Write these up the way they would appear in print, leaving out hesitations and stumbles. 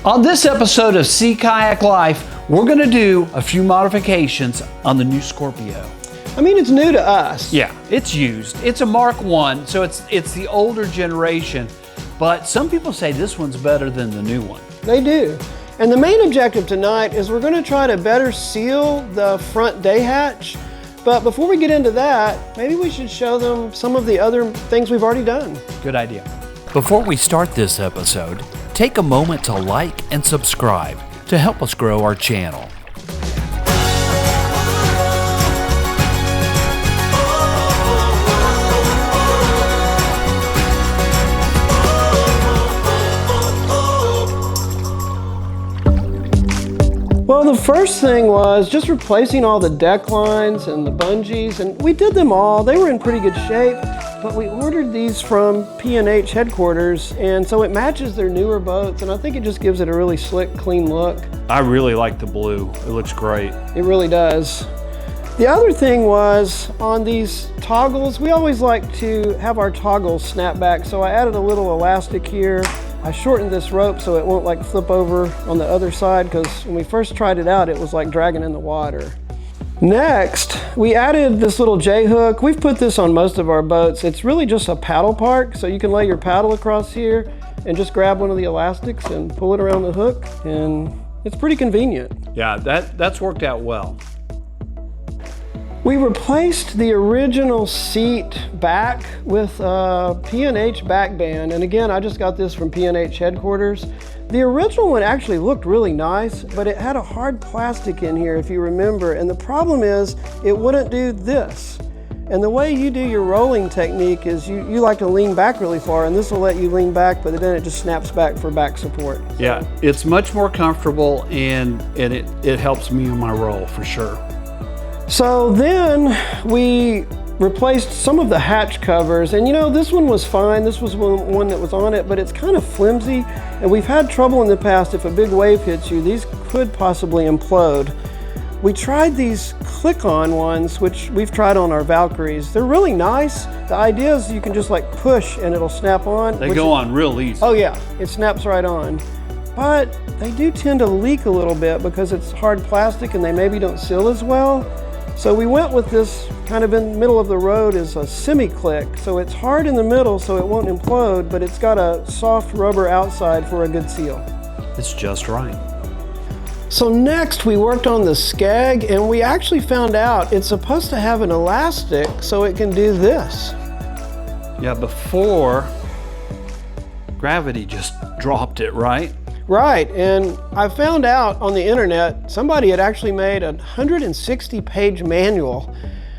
On this episode of Sea Kayak Life, we're going to do a few modifications on the new Scorpio. I mean, it's new to us. Yeah, it's used. It's a Mark 1, so it's the older generation, but some people say this one's better than the new one. They do. And the main objective tonight is we're going to try to better seal the front day hatch. But before we get into that, maybe we should show them some of the other things we've already done. Good idea. Before we start this episode, take a moment to like and subscribe to help us grow our channel. Well, the first thing was just replacing all the deck lines and the bungees, and we did them all. They were in pretty good shape, but we ordered these from P&H headquarters, and so it matches their newer boats, and I think it just gives it a really slick, clean look. I really like the blue. It looks great. It really does. The other thing was on these toggles, we always like to have our toggles snap back, so I added a little elastic here. I shortened this rope so it won't like flip over on the other side, because when we first tried it out, it was like dragging in the water. Next, we added this little J-hook. We've put this on most of our boats. It's really just a paddle park, so you can lay your paddle across here and just grab one of the elastics and pull it around the hook, and it's pretty convenient. Yeah, that's worked out well. We replaced the original seat back with a P&H back band, and again, I just got this from P&H headquarters. The original one actually looked really nice, but it had a hard plastic in here, if you remember, and the problem is it wouldn't do this. And the way you do your rolling technique is you like to lean back really far, and this will let you lean back, but then it just snaps back for back support. Yeah, it's much more comfortable, and it helps me on my roll for sure. So then we replaced some of the hatch covers, and you know, this one was fine. This was one that was on it, but it's kind of flimsy, and we've had trouble in the past. If a big wave hits you, these could possibly implode. We tried these click-on ones, which we've tried on our Valkyries. They're really nice. The idea is you can just like push and it'll snap on. They go on real easy. Oh yeah, it snaps right on. But they do tend to leak a little bit because it's hard plastic and they maybe don't seal as well. So we went with this kind of in the middle of the road is a semi-click. So it's hard in the middle so it won't implode, but it's got a soft rubber outside for a good seal. It's just right. So next we worked on the Skeg, and we actually found out it's supposed to have an elastic so it can do this. Yeah, before gravity just dropped it, right? Right, and I found out on the internet, somebody had actually made a 160-page manual,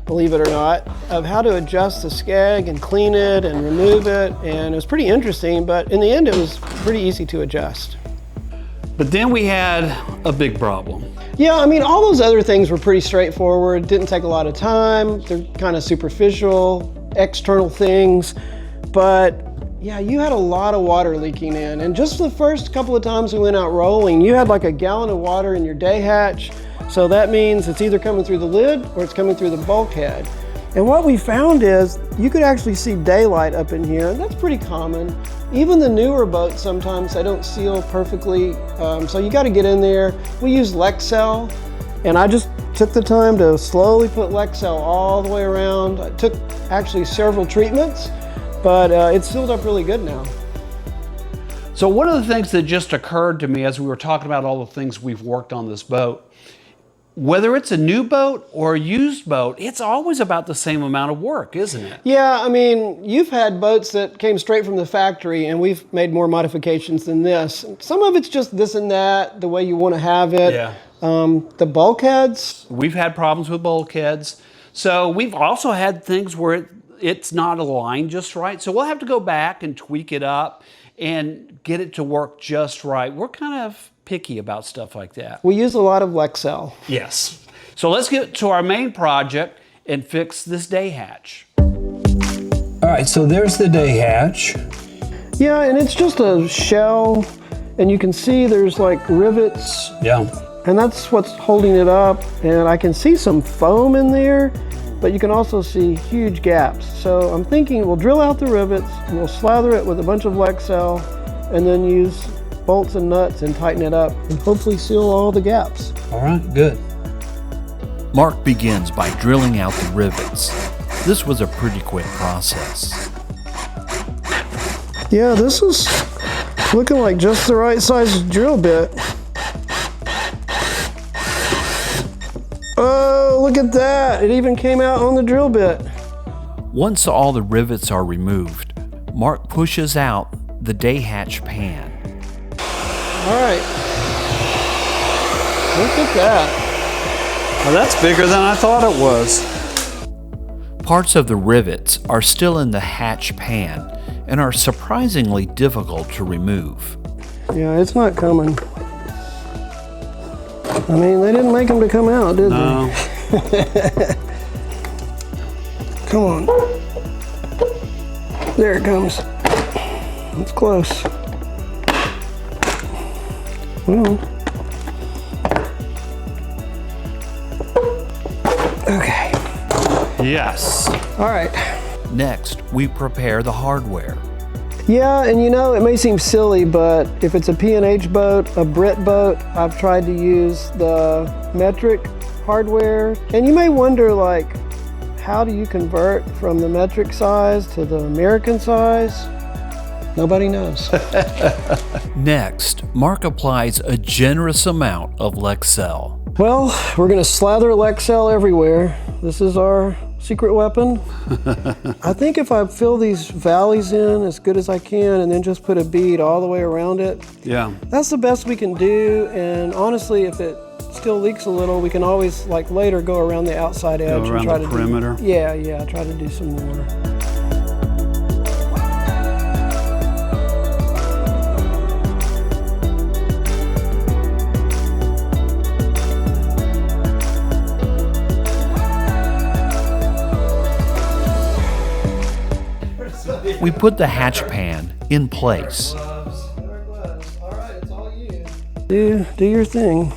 believe it or not, of how to adjust the Skeg and clean it and remove it, and it was pretty interesting, but in the end it was pretty easy to adjust. But then we had a big problem. Yeah, I mean, all those other things were pretty straightforward, didn't take a lot of time, they're kind of superficial, external things, but yeah, you had a lot of water leaking in, and just the first couple of times we went out rolling, you had like a gallon of water in your day hatch, so that means it's either coming through the lid or it's coming through the bulkhead. And what we found is you could actually see daylight up in here, and that's pretty common. Even the newer boats, sometimes they don't seal perfectly, so you got to get in there. We use Lexel, and I just took the time to slowly put Lexel all the way around. I took actually several treatments, but it's sealed up really good now. So one of the things that just occurred to me as we were talking about all the things we've worked on this boat, whether it's a new boat or a used boat, it's always about the same amount of work, isn't it? Yeah, I mean, you've had boats that came straight from the factory, and we've made more modifications than this. Some of it's just this and that, the way you want to have it. Yeah. The bulkheads. We've had problems with bulkheads. So we've also had things where it's not aligned just right. So we'll have to go back and tweak it up and get it to work just right. We're kind of picky about stuff like that. We use a lot of Lexel. Yes. So let's get to our main project and fix this day hatch. All right, so there's the day hatch. Yeah, and it's just a shell, and you can see there's like rivets. Yeah. And that's what's holding it up. And I can see some foam in there, but you can also see huge gaps. So I'm thinking we'll drill out the rivets, we'll slather it with a bunch of Lexel, and then use bolts and nuts and tighten it up and hopefully seal all the gaps. All right, good. Mark begins by drilling out the rivets. This was a pretty quick process. Yeah, this is looking like just the right size drill bit. Oh, look at that. It even came out on the drill bit. Once all the rivets are removed, Mark pushes out the day hatch pan. All right. Look at that. Well, that's bigger than I thought it was. Parts of the rivets are still in the hatch pan and are surprisingly difficult to remove. Yeah, it's not coming. I mean, they didn't make them to come out, did No. they? Come on. There it comes. It's close. Well. Okay. Yes. All right. Next, we prepare the hardware. Yeah, and you know, it may seem silly, but if it's a P&H boat, a Brit boat, I've tried to use the metric hardware. And you may wonder, like, how do you convert from the metric size to the American size? Nobody knows. Next, Mark applies a generous amount of Lexel. Well, we're gonna slather Lexel everywhere. This is our secret weapon. I think if I fill these valleys in as good as I can and then just put a bead all the way around it, Yeah. that's the best we can do. And honestly, if it still leaks a little, we can always, like, later go around the outside edge and around try the to perimeter? try to do some more. We put the hatch pan in place. All right, it's all you. Do your thing.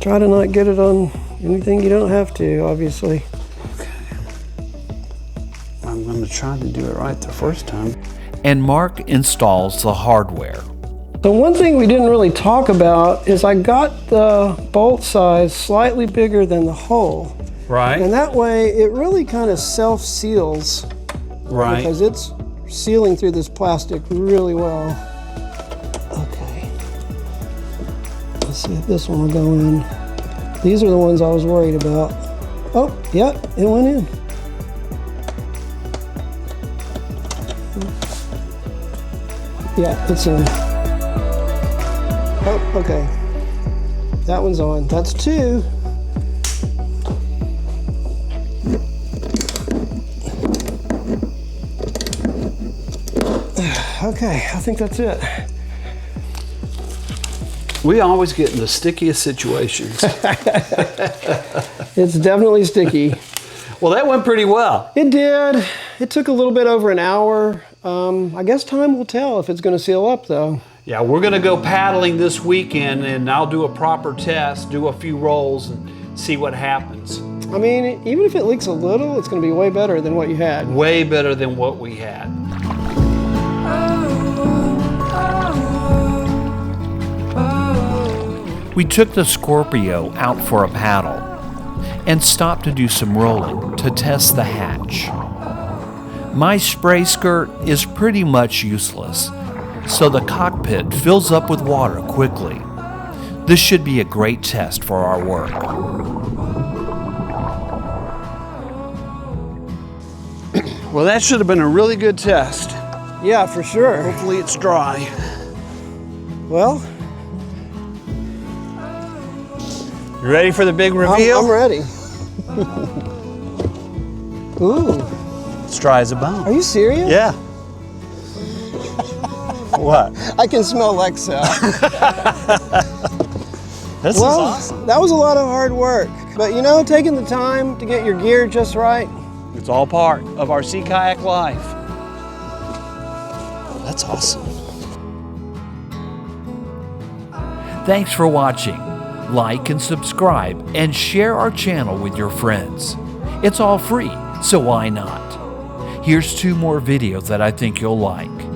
Try to not get it on anything you don't have to, obviously. I'm going to try to do it right the first time. And Mark installs the hardware. So one thing we didn't really talk about is I got the bolt size slightly bigger than the hole. Right. And that way it really kind of self-seals. Right. Because it's sealing through this plastic really well. Okay. Let's see if this one will go in. These are the ones I was worried about. Oh, yep, it went in. Yeah, it's in. Oh, okay. That one's on. That's two. Okay, I think that's it. We always get in the stickiest situations. It's definitely sticky. Well, that went pretty well. It did. It took a little bit over an hour. I guess time will tell if it's going to seal up, though. Yeah, we're going to go paddling this weekend, and I'll do a proper test, do a few rolls, and see what happens. I mean, even if it leaks a little, it's going to be way better than what you had. Way better than what we had. We took the Scorpio out for a paddle and stopped to do some rolling to test the hatch. My spray skirt is pretty much useless, so the cockpit fills up with water quickly. This should be a great test for our work. Well, that should have been a really good test. Yeah, for sure. Hopefully it's dry. Well, You ready for the big reveal? I'm ready. Ooh, It's dry as a bone. are you serious? Yeah. What? I can smell Lexel. This is Well, awesome. that was a lot of hard work. But you know, taking the time to get your gear just right, It's all part of our sea kayak life. That's awesome. Thanks for watching. Like and subscribe and share our channel with your friends. It's all free, so why not? Here's 2 more videos that I think you'll like.